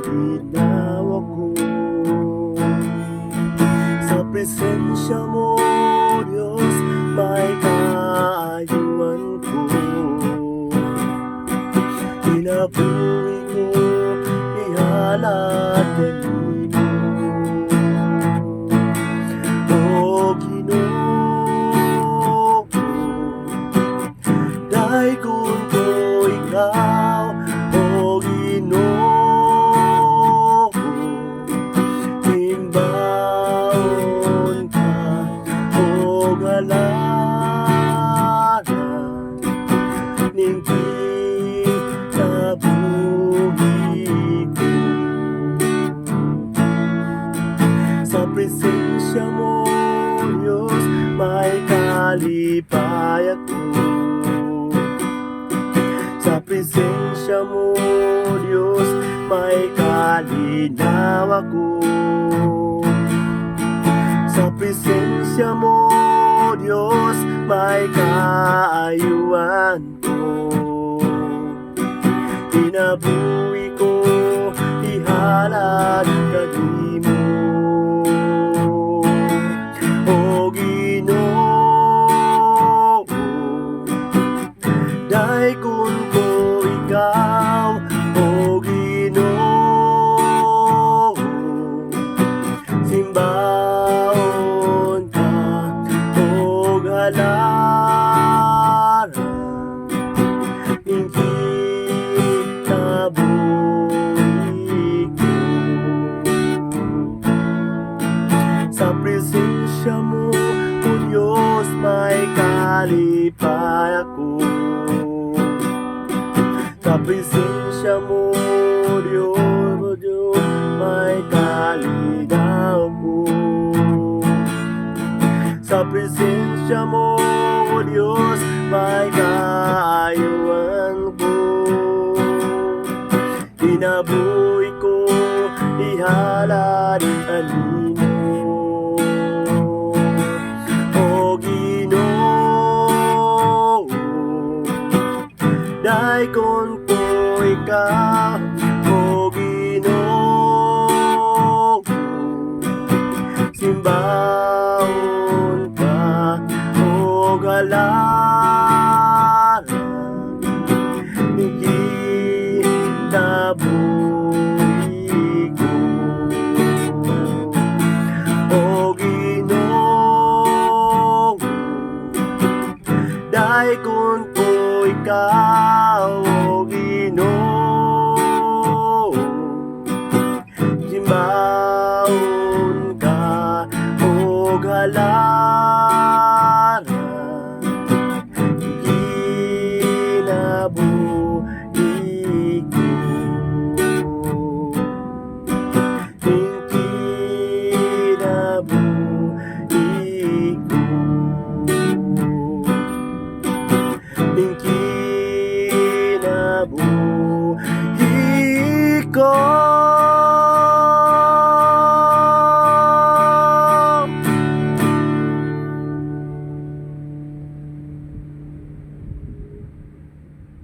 ginawa ko. Sa presensya mo, Diyos, may kaayuan ko. Tinabuhi ko, ihalad kanino. O Ginoo, dahigon ko ikaw. O Ginoo, himbaon ka. O galaran ning kinabuhi ko. Sa presensya mo, Diyos, may kalipay ako. Sa presensya mo, Diyos, may kalinaw ako. Sa presensya mo, Diyos, may kaayuan ko. Tinabuhi ko, ihalad kanimo. O Ginoo, dahigon ko ikaw. O Ginoo, simbaon ka. O galaran ning kinabuhi ko. Sa presensya mo, O Diyos, may kalipay ako. Sa presensya mo, Diyos, O Diyos, may kalinaw ko. Sa presensya mo, O Diyos, may kaayuan ko. Tinabuhi ko, ihalad kanino. O Ginoo, dahigon ko ikaw. O Ginoo, simbaon ka. O galaran ning kinabuhi ko. O Ginoo, dahigon ko ikaw. O Ginoo, simbaon ka. O galaran kinabuhi ko. Ning kinabuhi ko. Ning